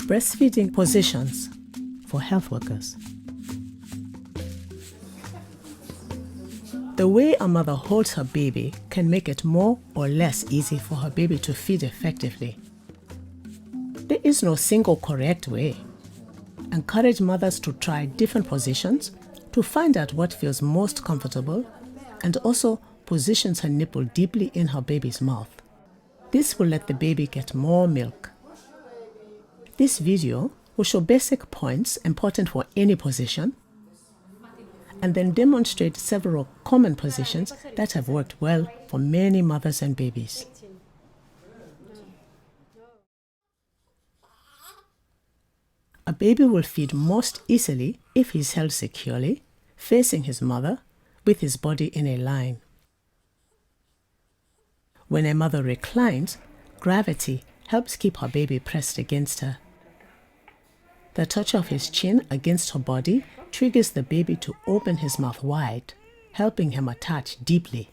Breastfeeding positions for health workers. The way a mother holds her baby can make it more or less easy for her baby to feed effectively. There is no single correct way. Encourage mothers to try different positions to find out what feels most comfortable, and also positions her nipple deeply in her baby's mouth. This will let the baby get more milk. This video will show basic points important for any position, and then demonstrate several common positions that have worked well for many mothers and babies. A baby will feed most easily if he's held securely, facing his mother, with his body in a line. When a mother reclines, gravity helps keep her baby pressed against her. The touch of his chin against her body triggers the baby to open his mouth wide, helping him attach deeply.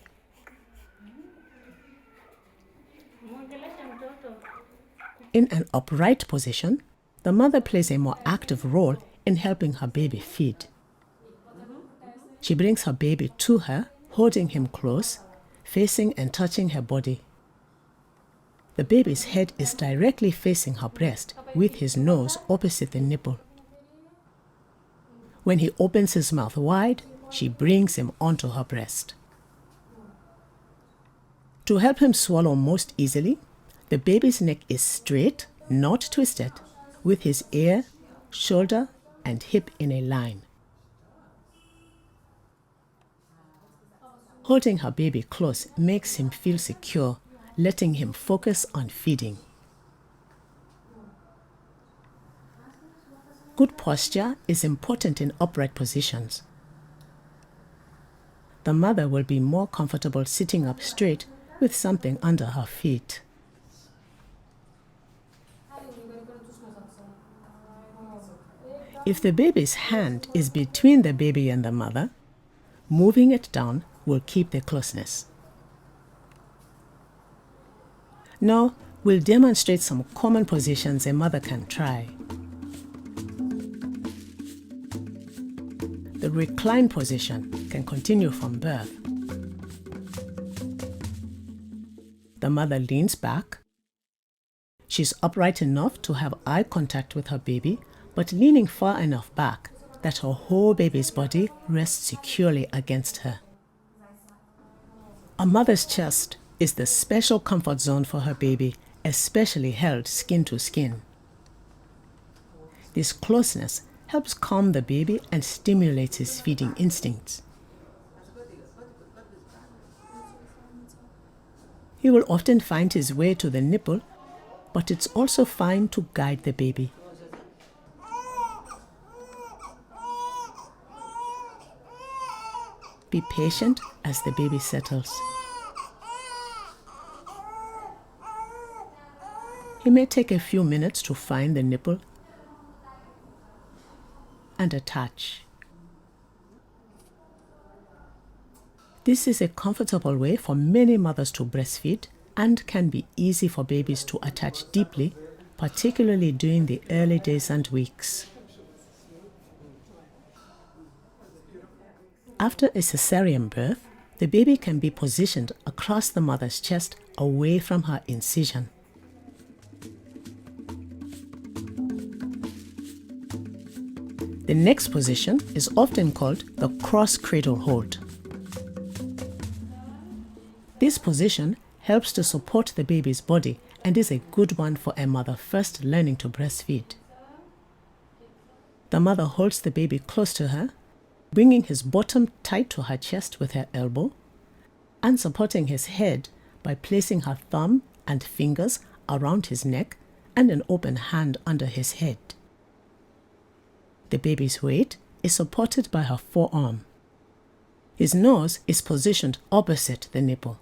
In an upright position, the mother plays a more active role in helping her baby feed. She brings her baby to her, holding him close, facing and touching her body. The baby's head is directly facing her breast, with his nose opposite the nipple. When he opens his mouth wide, she brings him onto her breast. To help him swallow most easily, the baby's neck is straight, not twisted, with his ear, shoulder, and hip in a line. Holding her baby close makes him feel secure, letting him focus on feeding. Good posture is important in upright positions. The mother will be more comfortable sitting up straight with something under her feet. If the baby's hand is between the baby and the mother, moving it down will keep the closeness. Now, we'll demonstrate some common positions a mother can try. The reclined position can continue from birth. The mother leans back. She's upright enough to have eye contact with her baby, but leaning far enough back that her whole baby's body rests securely against her. A mother's chest is the special comfort zone for her baby, especially held skin to skin. This closeness helps calm the baby and stimulates his feeding instincts. He will often find his way to the nipple, but it's also fine to guide the baby. Be patient as the baby settles. He may take a few minutes to find the nipple and attach. This is a comfortable way for many mothers to breastfeed and can be easy for babies to attach deeply, particularly during the early days and weeks. After a cesarean birth, the baby can be positioned across the mother's chest away from her incision. The next position is often called the cross cradle hold. This position helps to support the baby's body and is a good one for a mother first learning to breastfeed. The mother holds the baby close to her, bringing his bottom tight to her chest with her elbow, and supporting his head by placing her thumb and fingers around his neck and an open hand under his head. The baby's weight is supported by her forearm. His nose is positioned opposite the nipple.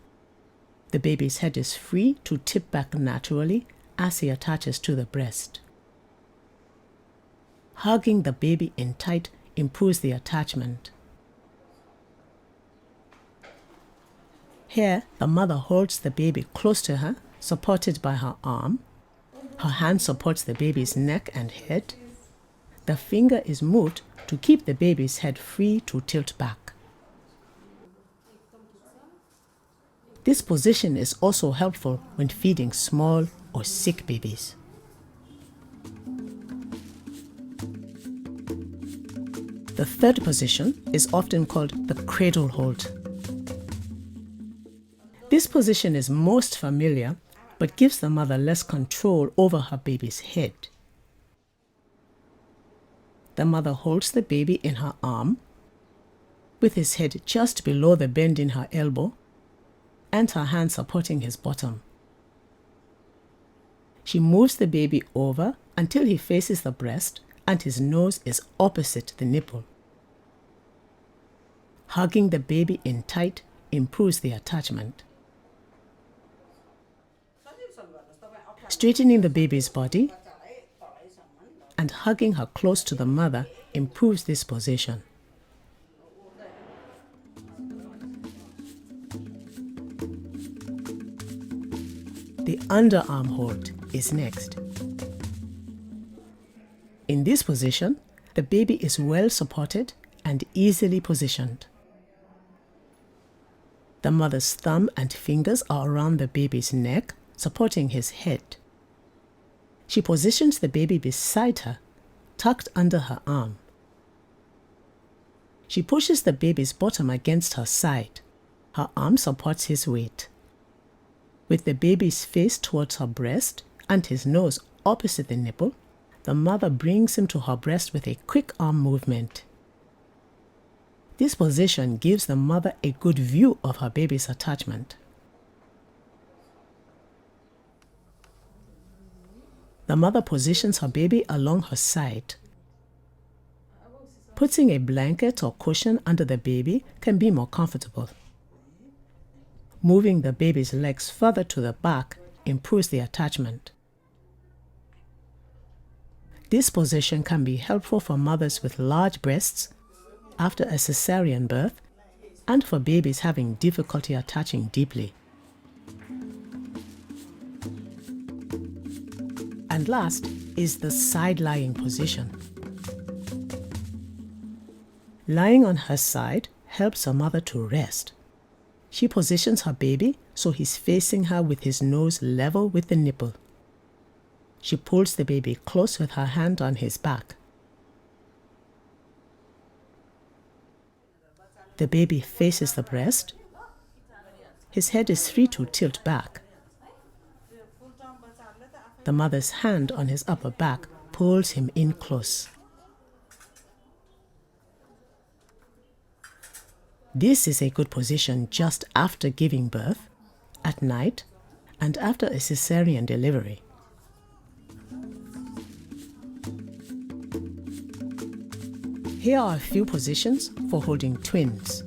The baby's head is free to tip back naturally as he attaches to the breast. Hugging the baby in tight improves the attachment. Here, the mother holds the baby close to her, supported by her arm, Her hand supports the baby's neck and head. The finger is moved to keep the baby's head free to tilt back. This position is also helpful when feeding small or sick babies. The third position is often called the cradle hold. This position is most familiar, but gives the mother less control over her baby's head. The mother holds the baby in her arm, with his head just below the bend in her elbow, and her hand supporting his bottom. She moves the baby over until he faces the breast and his nose is opposite the nipple. Hugging the baby in tight improves the attachment. Straightening the baby's body and hugging her close to the mother improves this position. The underarm hold is next. In this position, the baby is well supported and easily positioned. The mother's thumb and fingers are around the baby's neck, supporting his head. She positions the baby beside her, tucked under her arm. She pushes the baby's bottom against her side. Her arm supports his weight. With the baby's face towards her breast and his nose opposite the nipple, the mother brings him to her breast with a quick arm movement. This position gives the mother a good view of her baby's attachment. The mother positions her baby along her side. Putting a blanket or cushion under the baby can be more comfortable. Moving the baby's legs further to the back improves the attachment. This position can be helpful for mothers with large breasts after a cesarean birth and for babies having difficulty attaching deeply. And last is the side-lying position. Lying on her side helps a mother to rest. She positions her baby so he's facing her with his nose level with the nipple. She pulls the baby close with her hand on his back. The baby faces the breast. His head is free to tilt back. The mother's hand on his upper back pulls him in close. This is a good position just after giving birth, at night, and after a cesarean delivery. Here are a few positions for holding twins.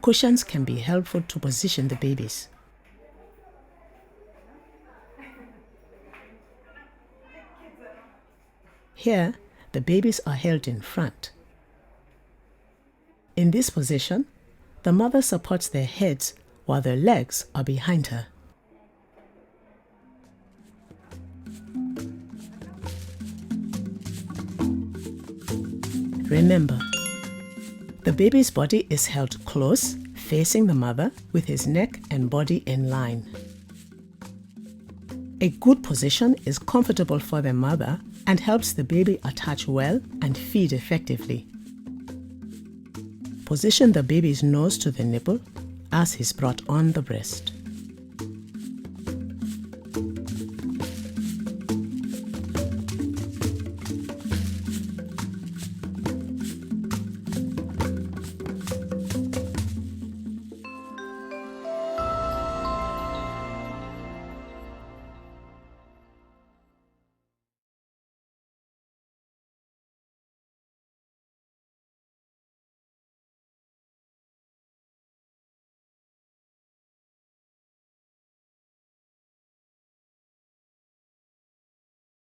Cushions can be helpful to position the babies. Here, the babies are held in front. In this position, the mother supports their heads while their legs are behind her. Remember, the baby's body is held close, facing the mother with his neck and body in line. A good position is comfortable for the mother and helps the baby attach well and feed effectively. Position the baby's nose to the nipple as he's brought on the breast.